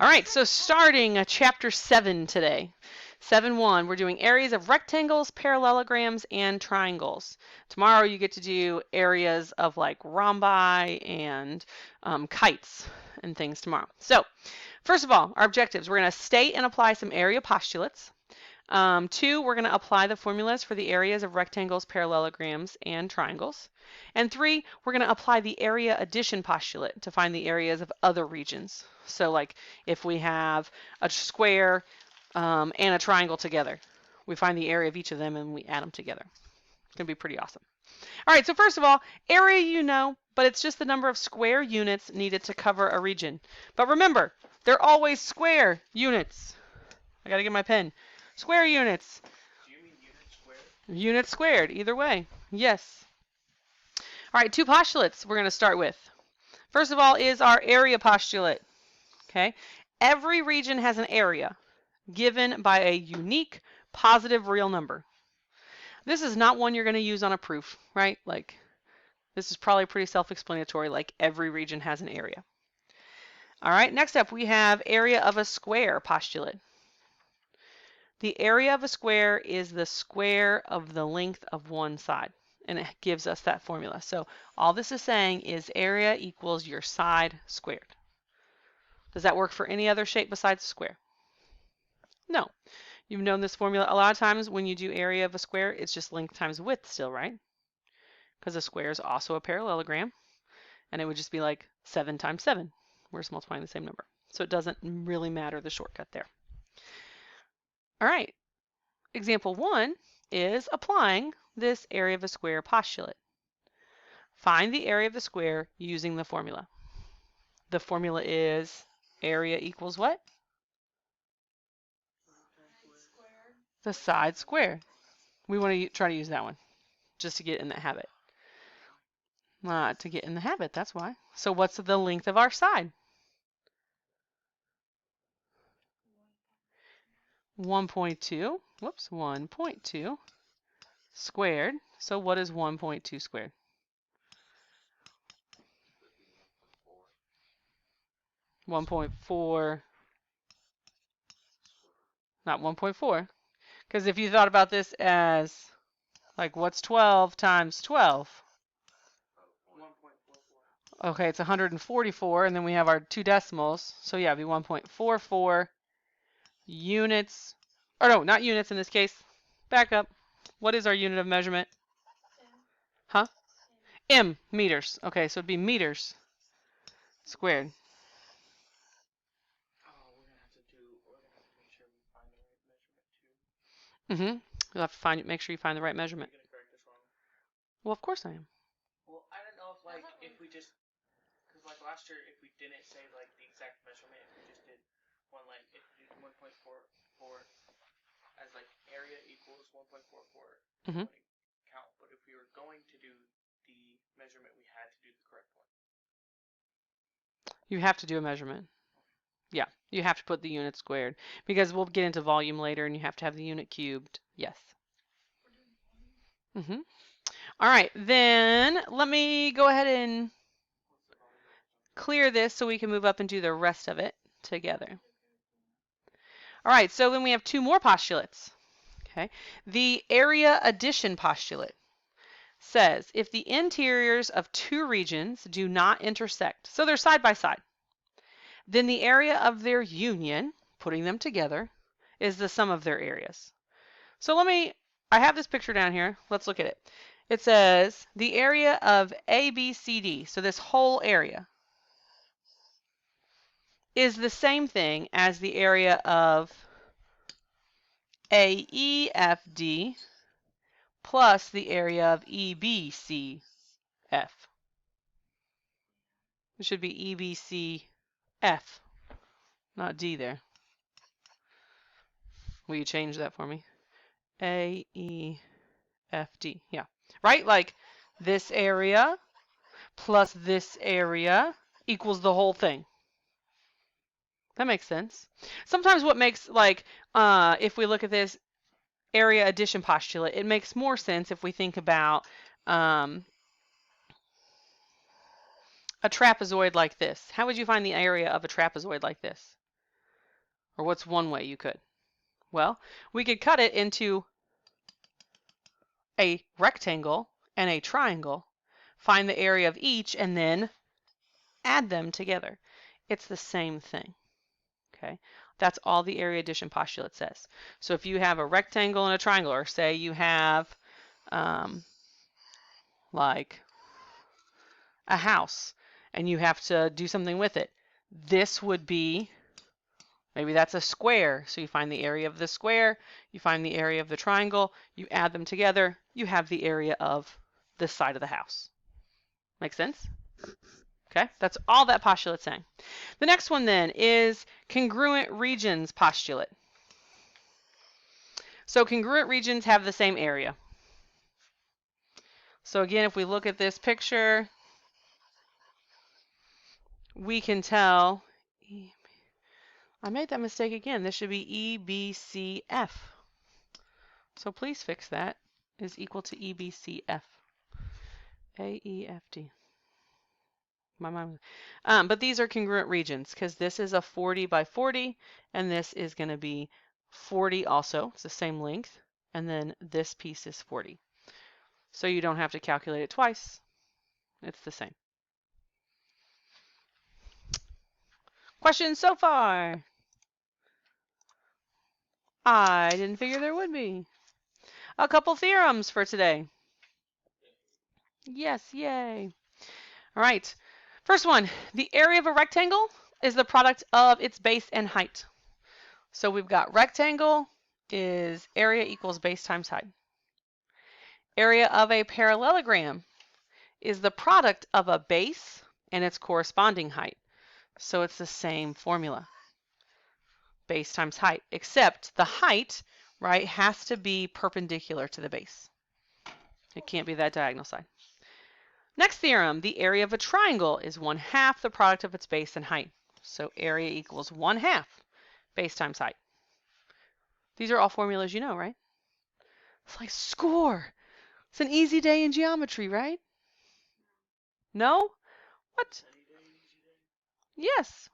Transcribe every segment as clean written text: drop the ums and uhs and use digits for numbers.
All right, so starting chapter 7 today. 7.1, we're doing areas of rectangles, parallelograms, and triangles. Tomorrow you get to do areas of like rhombi and kites and things tomorrow. So first of all, our objectives, we're going to state and apply some area postulates. 2, we're going to apply the formulas for the areas of rectangles, parallelograms, and triangles. And 3, we're going to apply the area addition postulate to find the areas of other regions. So like if we have a square and a triangle together, we find the area of each of them and we add them together. It's going to be pretty awesome. All right, so first of all, area you know, but it's just the number of square units needed to cover a region. But remember, they're always square units. I got to get my pen. Square units. Do you mean units squared? Units squared, either way. Yes. All right, 2 postulates we're going to start with. First of all is our area postulate. Okay. Every region has an area given by a unique positive real number. This is not one you're going to use on a proof, right? Like, this is probably pretty self-explanatory, like every region has an area. All right, next up we have area of a square postulate. The area of a square is the square of the length of one side, and it gives us that formula. So all this is saying is area equals your side squared. Does that work for any other shape besides a square? No. You've known this formula. A lot of times when you do area of a square, it's just length times width still, right? Because a square is also a parallelogram, and it would just be like 7 times 7. We're just multiplying the same number. So it doesn't really matter the shortcut there. All right, example 1 is applying this area of a square postulate. Find the area of the square using the formula. The formula is area equals what? The side square. We want to try to use that one just to get in that habit. To get in the habit, that's why. So what's the length of our side? 1.2, whoops, 1.2 squared. So what is 1.2 squared? 1.4, not 1.4. Because if you thought about this as, like, what's 12 times 12? 1.44. Okay, it's 144, and then we have our 2 decimals. So yeah, it'd be 1.44 units, or no, not units in this case. Back up. What is our unit of measurement? Huh? M, meters. Okay, so it'd be meters squared. Oh, we're gonna have to make sure we find the right measurement too. You'll have to make sure you find the right measurement. You're gonna correct us wrong. Well, of course I am. Well, I don't know if we just, because like last year, if we didn't say like the exact measurement, if we just did one like if we did 1.44 as like area equals 1.44, count. But if we were going to do the measurement, we had to do the correct one. You have to do a measurement. Yeah, you have to put the unit squared because we'll get into volume later and you have to have the unit cubed. Yes. All right, then let me go ahead and clear this so we can move up and do the rest of it together. All right, so then we have 2 more postulates. Okay, the area addition postulate says if the interiors of 2 regions do not intersect, so they're side by side, then the area of their union, putting them together, is the sum of their areas. So I have this picture down here. Let's look at it. It says the area of ABCD, so this whole area, is the same thing as the area of AEFD plus the area of EBCF. It should be EBCF, not D there. Will you change that for me? AEFD, yeah. Right? Like this area plus this area equals the whole thing. That makes sense. Sometimes what makes, like, if we look at this area addition postulate, it makes more sense if we think about a trapezoid like this. How would you find the area of a trapezoid like this? Or what's one way you could? Well, we could cut it into a rectangle and a triangle, find the area of each, and then add them together. It's the same thing. Okay, that's all the area addition postulate says. So if you have a rectangle and a triangle, or say you have like a house and you have to do something with it, this would be, maybe that's a square. So you find the area of the square, you find the area of the triangle, you add them together, you have the area of this side of the house. Make sense? Okay, that's all that postulate's saying. The next one then is congruent regions postulate. So congruent regions have the same area. So again, if we look at this picture, we can tell, I made that mistake again. This should be EBCF. So please fix that, is equal to EBCF. AEFD. My mind. But these are congruent regions because this is a 40 by 40 and this is going to be 40 also. It's the same length. And then this piece is 40. So you don't have to calculate it twice. It's the same. Questions so far? I didn't figure there would be. A couple theorems for today. Yes, yay. All right. First one, the area of a rectangle is the product of its base and height. So we've got rectangle is area equals base times height. Area of a parallelogram is the product of a base and its corresponding height. So it's the same formula. Base times height, except the height, right, has to be perpendicular to the base. It can't be that diagonal side. Next theorem, the area of a triangle is 1/2 the product of its base and height. So area equals 1/2 base times height. These are all formulas you know, right? It's like score. It's an easy day in geometry, right? No? What? Yes.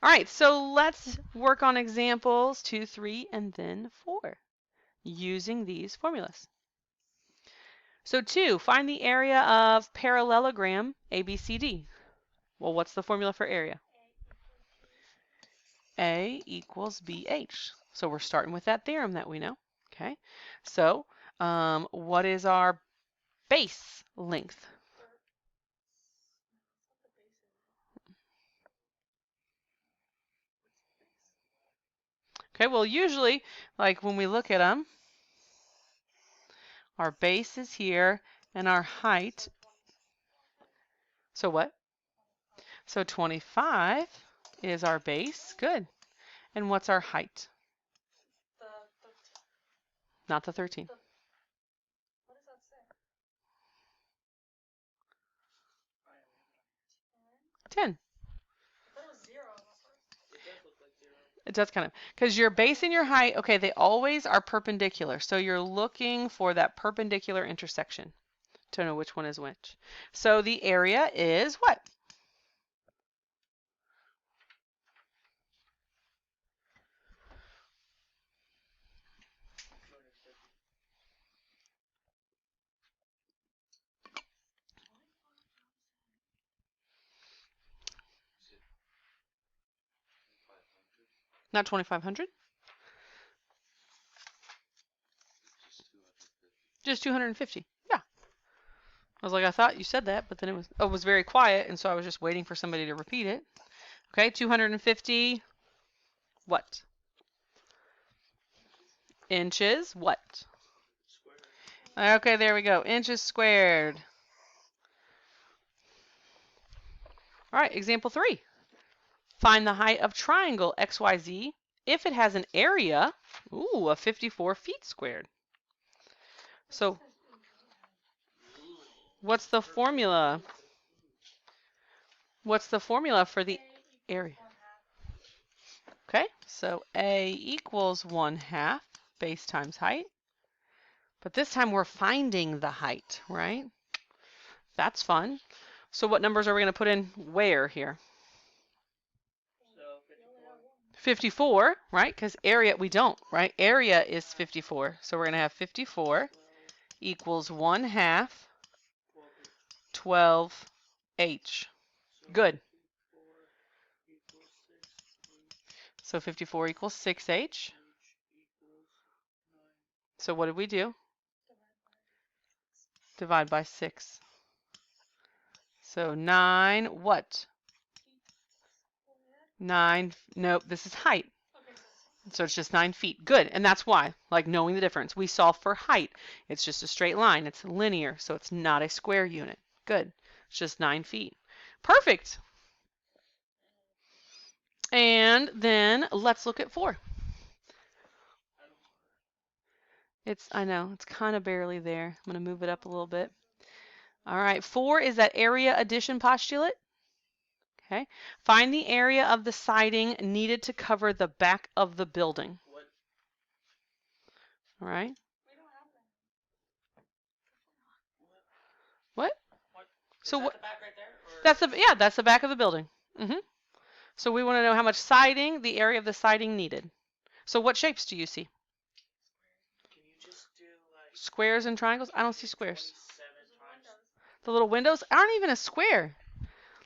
All right, so let's work on examples 2, 3, and then 4 using these formulas. So 2, find the area of parallelogram ABCD. Well, what's the formula for area? A equals BH. So we're starting with that theorem that we know. Okay, so what is our base length? Okay, well, usually, like when we look at them, our base is here and our height. So what? So 25 is our base. Good. And what's our height? Not the 13. What does that say? 10. I thought it was 0. It does look like 0. It does kind of, because your base and your height, okay, they always are perpendicular. So you're looking for that perpendicular intersection to know which one is which. So the area is what? Not 2,500? Just 250. Yeah. I was like, I thought you said that, but then it was very quiet, and so I was just waiting for somebody to repeat it. Okay, 250 what? Inches what? Square. Okay, there we go. Inches squared. All right, example 3. Find the height of triangle XYZ if it has an area, of 54 feet squared. So what's the formula? What's the formula for the area? Okay, so A equals 1/2 base times height. But this time we're finding the height, right? That's fun. So what numbers are we going to put in where here? So 54, right? Because area, we don't, right? Area is 54. So we're going to have 54 equals 1/2 12H. Good. So 54 equals 6H. So what did we do? Divide by 6. So 9, what? 9, nope, this is height. So it's just 9 feet. Good, and that's why, like knowing the difference. We solve for height. It's just a straight line. It's linear, so it's not a square unit. Good. It's just 9 feet. Perfect. And then let's look at 4. I know, it's kind of barely there. I'm going to move it up a little bit. All right, 4 is that area addition postulate. Okay. Find the area of the siding needed to cover the back of the building. All right. What? So what? That's the back of the building. So we want to know how much siding, the area of the siding needed. So what shapes do you see? Can you just do like Squares and triangles? I don't see squares. The little windows aren't even a square.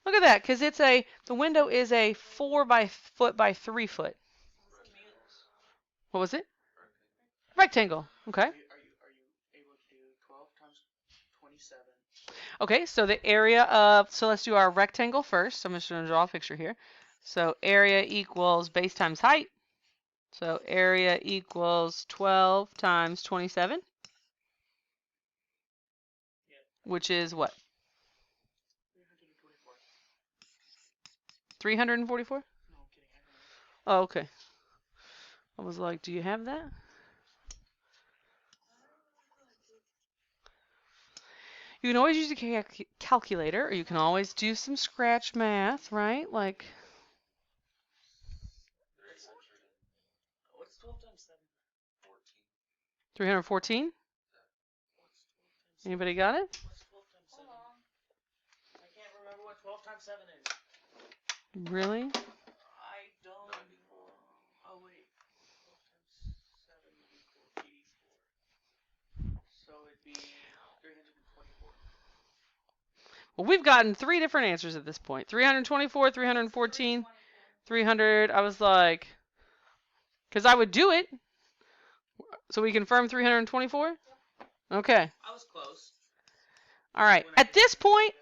Look at that, because the window is a 4 foot by 3 foot. What was it? Rectangle. Okay. Are you able to do 12 times 27? Okay, so the area of, so let's do our rectangle first. I'm just going to draw a picture here. So area equals base times height. So area equals 12 times 27. Yep. Which is what? 324. 344? No, I'm kidding. Oh, okay. I was like, do you have that? You can always use a calculator, or you can always do some scratch math, right? Like, What's 12 times 7? 314? Anybody got it? What's 12 times 7? I can't remember what 12 times 7 is. Really? I don't. Oh, wait. 12 times 7 equals 84. So it'd be 324. Well, we've gotten 3 different answers at this point. 324, 314, 300. I was like, because I would do it. So we confirm 324? Okay. I was close. All right. At this point,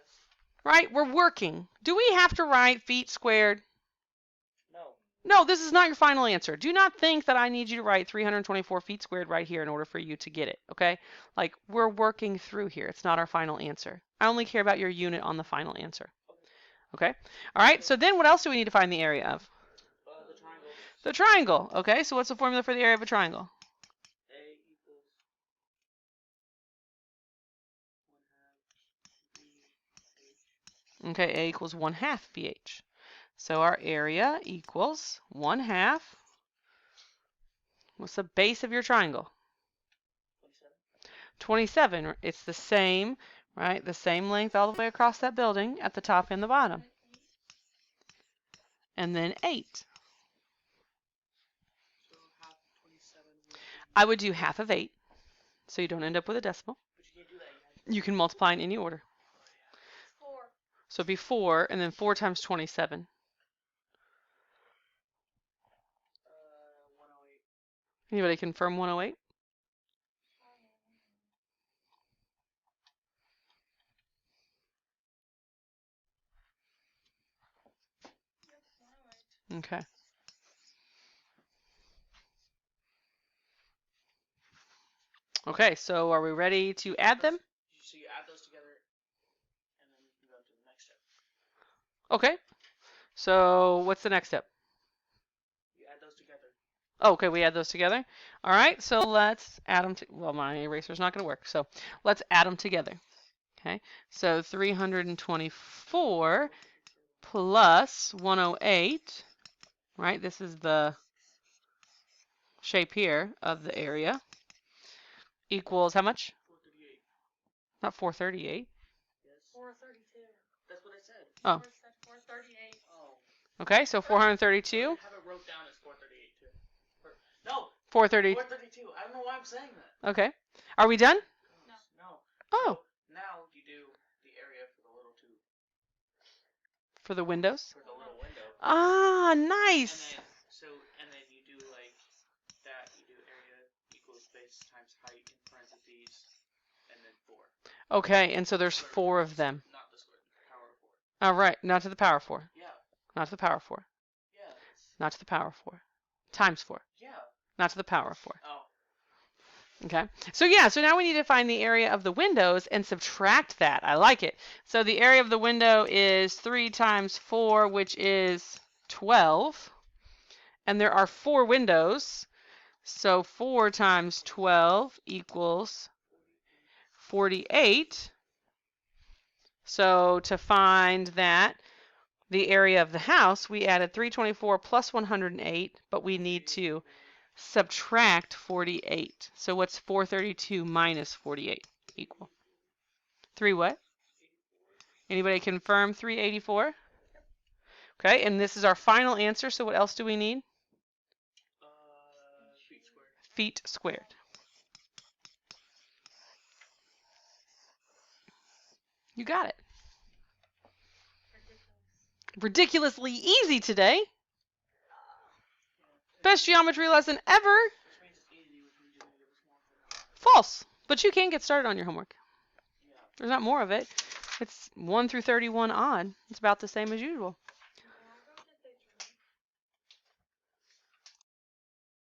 right, we're working. Do we have to write feet squared? No. No, this is not your final answer. Do not think that I need you to write 324 feet squared right here in order for you to get it, okay? Like, we're working through here. It's not our final answer. I only care about your unit on the final answer. Okay? All right, so then what else do we need to find the area of? The triangle. The triangle. Okay, so what's the formula for the area of a triangle? A equals 1/2 BH. Okay, A equals 1/2 BH. So our area equals 1/2. What's the base of your triangle? 27. 27. It's the same, right? The same length all the way across that building at the top and the bottom. And then 8. So half 27 would be... I would do half of 8, so you don't end up with a decimal. But you can't do that. You can multiply in any order. 4. So it'd be 4, and then 4 times 27. 108. Anybody confirm 108? Okay. Okay, so are we ready to add them? So you add those together, and then you go to the next step. Okay. So what's the next step? You add those together. Oh, okay, we add those together. All right, so let's add them. Well, my eraser's not going to work, so let's add them together. Okay, so 324 plus 108, right? This is the shape here of the area, equals how much? 438. Not 438. Yes. 432. That's what I said. Oh. 438. Oh. Okay, so 432. I have it wrote down as 430. 432. I don't know why I'm saying that. Okay. Are we done? No. Oh. So now you do the area for the little two. For the windows? For the little window. Ah, nice. And then you do like that. You do area equals base times height in parentheses, and then 4. Okay, and so there's 4 of them. Not the square, power of 4. All right, not to the power 4. Yeah. Not to the power 4. Yeah. Not to the power 4. Times 4. Yeah. Not to the power 4. Oh. Okay, so yeah, so now we need to find the area of the windows and subtract that. I like it. So the area of the window is 3 times 4, which is 12. And there are 4 windows. So 4 times 12 equals 48. So to find that, the area of the house, we added 324 plus 108, but we need to subtract 48. So what's 432 minus 48 equal? 3 what? Anybody confirm 384? Okay, and this is our final answer, so what else do we need? Feet squared. Feet squared. You got it. Ridiculously easy today. Best geometry lesson ever. Which means it's easy, which means you're going to give us more homework. False. But you can get started on your homework. Yeah. There's not more of it. It's 1 through 31 odd. It's about the same as usual.